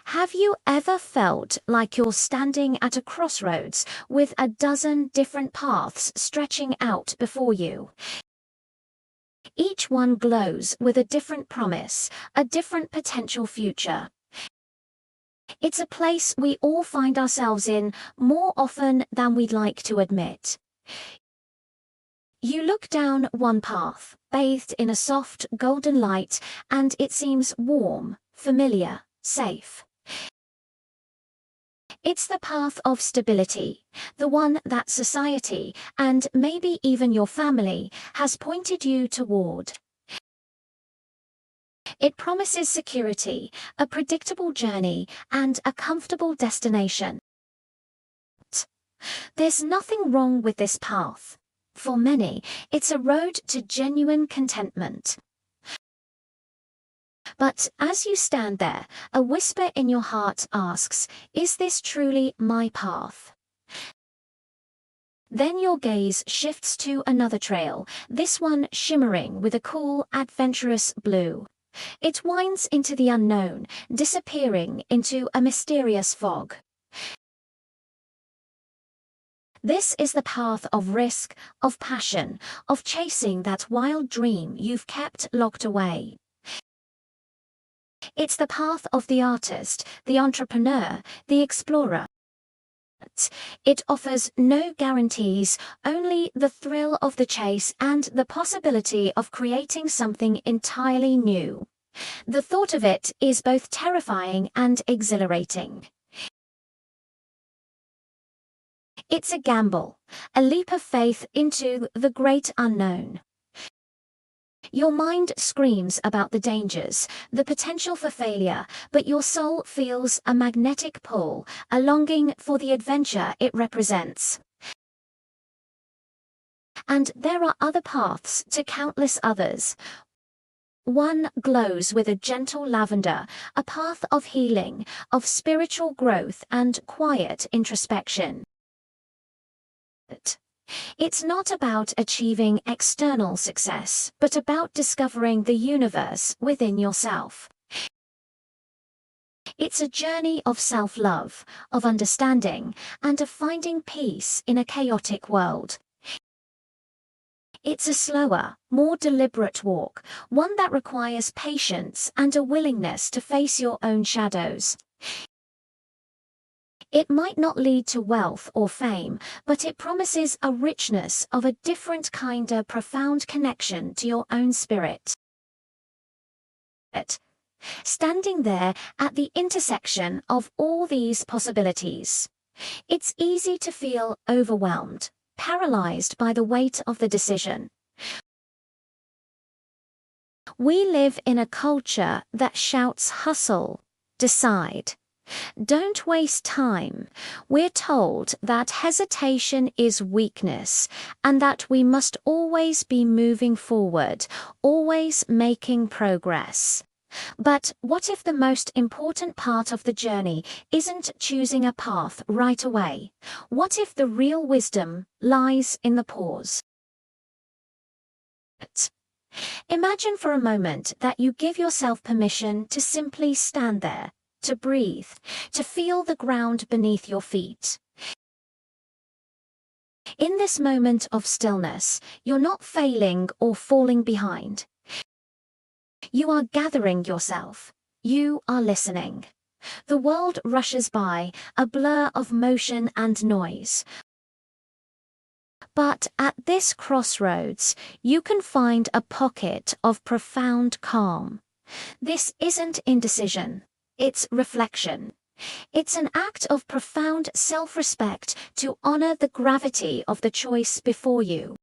Have you ever felt like you're standing at a crossroads with a dozen different paths stretching out before you? Each one glows with a different promise, a different potential future. It's a place we all find ourselves in more often than we'd like to admit. You look down one path, bathed in a soft, golden light, and it seems warm, familiar, safe. It's the path of stability, the one that society, and maybe even your family, has pointed you toward. It promises security, a predictable journey, and a comfortable destination. There's nothing wrong with this path. For many, it's a road to genuine contentment. But as you stand there, a whisper in your heart asks, is this truly my path? Then your gaze shifts to another trail, this one shimmering with a cool, adventurous blue. It winds into the unknown, disappearing into a mysterious fog. This is the path of risk, of passion, of chasing that wild dream you've kept locked away. It's the path of the artist, the entrepreneur, the explorer. It offers no guarantees, only the thrill of the chase and the possibility of creating something entirely new. The thought of it is both terrifying and exhilarating. It's a gamble, a leap of faith into the great unknown. Your mind screams about the dangers, the potential for failure, but your soul feels a magnetic pull, a longing for the adventure it represents. And there are other paths to countless others. One glows with a gentle lavender, a path of healing, of spiritual growth and quiet introspection. It's not about achieving external success, but about discovering the universe within yourself. It's a journey of self-love, of understanding, and of finding peace in a chaotic world. It's a slower, more deliberate walk, one that requires patience and a willingness to face your own shadows. It might not lead to wealth or fame, but it promises a richness of a different kind of profound connection to your own spirit. Standing there at the intersection of all these possibilities, it's easy to feel overwhelmed, paralyzed by the weight of the decision. We live in a culture that shouts hustle, decide. Don't waste time. We're told that hesitation is weakness and that we must always be moving forward, always making progress. But what if the most important part of the journey isn't choosing a path right away? What if the real wisdom lies in the pause? Imagine for a moment that you give yourself permission to simply stand there, to breathe, to feel the ground beneath your feet. In this moment of stillness, you're not failing or falling behind. You are gathering yourself. You are listening. The world rushes by, a blur of motion and noise. But at this crossroads, you can find a pocket of profound calm. This isn't indecision. It's reflection. It's an act of profound self-respect to honor the gravity of the choice before you.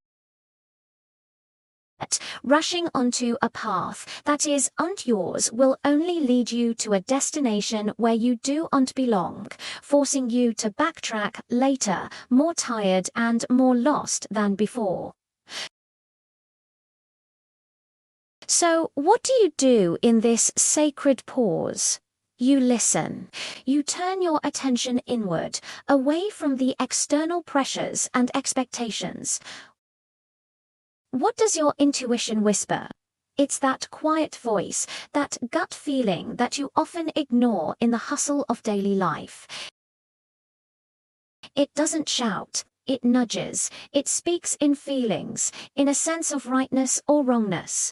Rushing onto a path that isn't yours will only lead you to a destination where you don't belong, forcing you to backtrack later, more tired and more lost than before. So, what do you do in this sacred pause? You listen. You turn your attention inward, away from the external pressures and expectations. What does your intuition whisper? It's that quiet voice, that gut feeling that you often ignore in the hustle of daily life. It doesn't shout, it nudges, it speaks in feelings, in a sense of rightness or wrongness.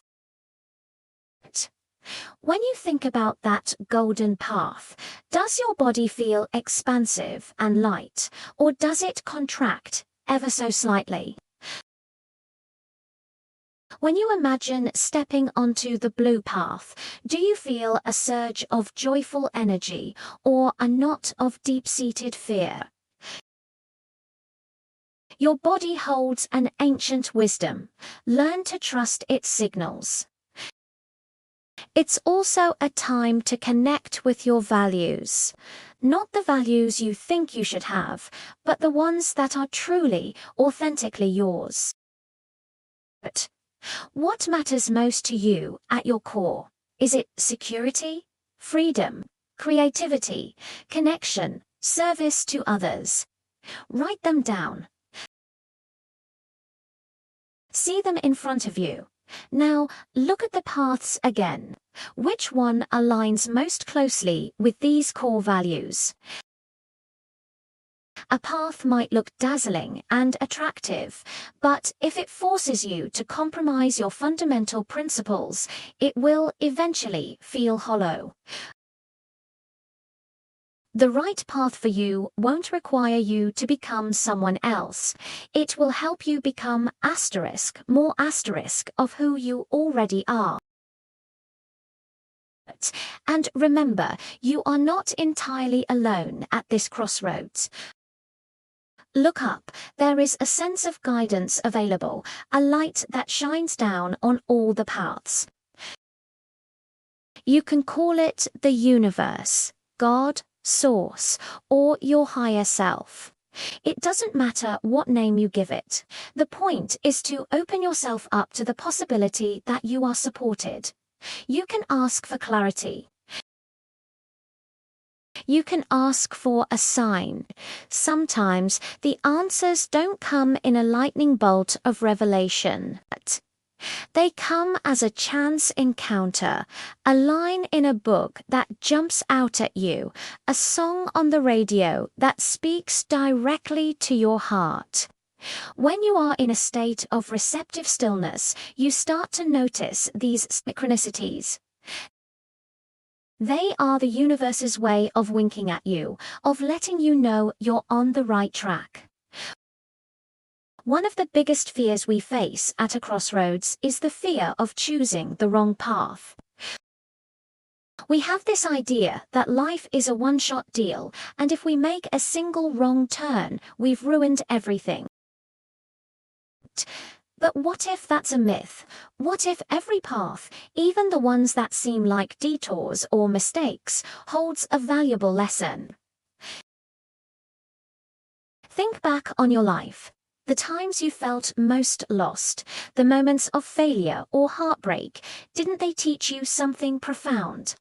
When you think about that golden path, does your body feel expansive and light, or does it contract ever so slightly? When you imagine stepping onto the blue path, do you feel a surge of joyful energy or a knot of deep-seated fear? Your body holds an ancient wisdom. Learn to trust its signals. It's also a time to connect with your values. Not the values you think you should have, but the ones that are truly, authentically yours. But what matters most to you at your core? Is it security, freedom, creativity, connection, service to others? Write them down. See them in front of you. Now, look at the paths again. Which one aligns most closely with these core values? A path might look dazzling and attractive, but if it forces you to compromise your fundamental principles, it will eventually feel hollow. The right path for you won't require you to become someone else. It will help you become more asterisk of who you already are. And remember, you are not entirely alone at this crossroads. Look up, there is a sense of guidance available, a light that shines down on all the paths. You can call it the universe, God, Source, or your higher self. It doesn't matter what name you give it. The point is to open yourself up to the possibility that you are supported. You can ask for clarity. You can ask for a sign. Sometimes the answers don't come in a lightning bolt of revelation. They come as a chance encounter, a line in a book that jumps out at you, a song on the radio that speaks directly to your heart. When you are in a state of receptive stillness, you start to notice these synchronicities. They are the universe's way of winking at you, of letting you know you're on the right track. One of the biggest fears we face at a crossroads is the fear of choosing the wrong path. We have this idea that life is a one-shot deal, and if we make a single wrong turn, we've ruined everything. But what if that's a myth? What if every path, even the ones that seem like detours or mistakes, holds a valuable lesson? Think back on your life. The times you felt most lost, the moments of failure or heartbreak, didn't they teach you something profound?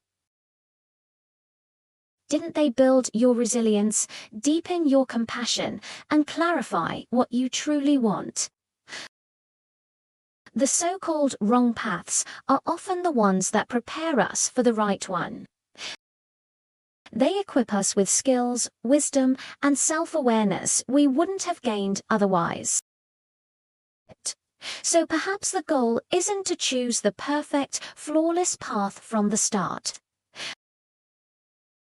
Didn't they build your resilience, deepen your compassion, and clarify what you truly want? The so-called wrong paths are often the ones that prepare us for the right one. They equip us with skills, wisdom, and self-awareness we wouldn't have gained otherwise. So perhaps the goal isn't to choose the perfect, flawless path from the start.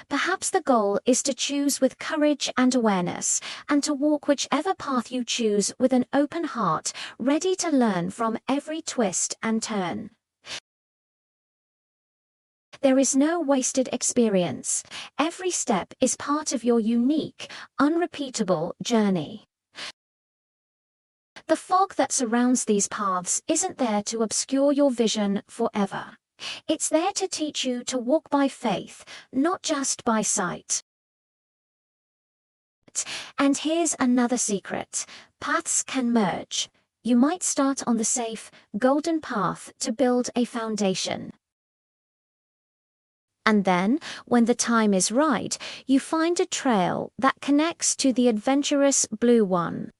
Perhaps the goal is to choose with courage and awareness, and to walk whichever path you choose with an open heart, ready to learn from every twist and turn. There is no wasted experience. Every step is part of your unique, unrepeatable journey. The fog that surrounds these paths isn't there to obscure your vision forever. It's there to teach you to walk by faith, not just by sight. And here's another secret. Paths can merge. You might start on the safe, golden path to build a foundation. And then, when the time is right, you find a trail that connects to the adventurous blue one.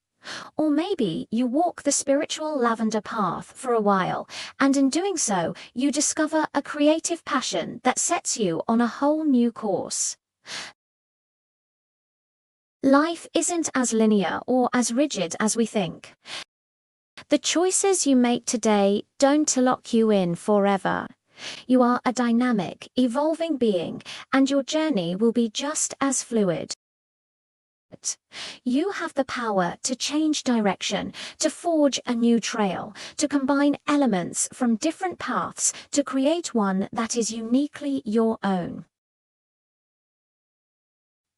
Or maybe you walk the spiritual lavender path for a while, and in doing so, you discover a creative passion that sets you on a whole new course. Life isn't as linear or as rigid as we think. The choices you make today don't lock you in forever. You are a dynamic, evolving being, and your journey will be just as fluid. You have the power to change direction, to forge a new trail, to combine elements from different paths to create one that is uniquely your own.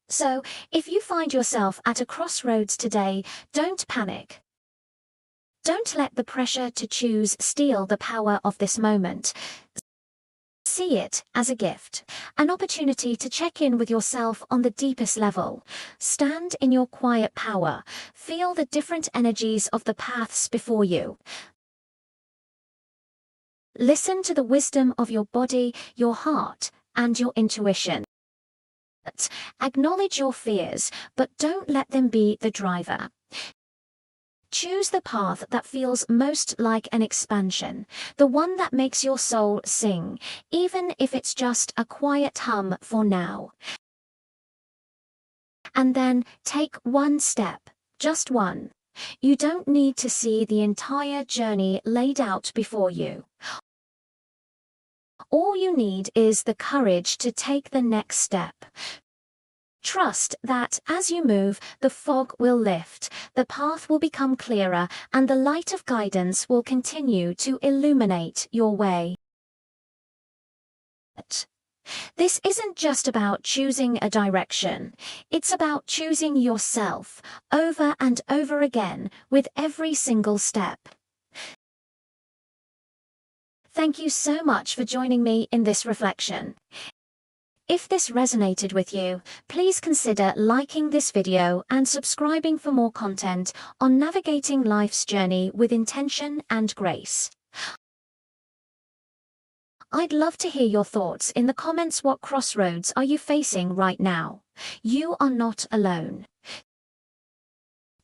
So, if you find yourself at a crossroads today, don't panic. Don't let the pressure to choose steal the power of this moment. See it as a gift, an opportunity to check in with yourself on the deepest level. Stand in your quiet power, feel the different energies of the paths before you. Listen to the wisdom of your body, your heart, and your intuition. Acknowledge your fears, but don't let them be the driver. Choose the path that feels most like an expansion, the one that makes your soul sing, even if it's just a quiet hum for now. And then take one step, just one. You don't need to see the entire journey laid out before you. All you need is the courage to take the next step. Trust that as you move, the fog will lift, the path will become clearer, and the light of guidance will continue to illuminate your way. This isn't just about choosing a direction. It's about choosing yourself over and over again with every single step. Thank you so much for joining me in this reflection. If this resonated with you, please consider liking this video and subscribing for more content on navigating life's journey with intention and grace. I'd love to hear your thoughts in the comments. What crossroads are you facing right now? You are not alone.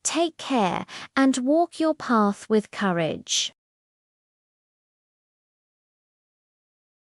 Take care and walk your path with courage.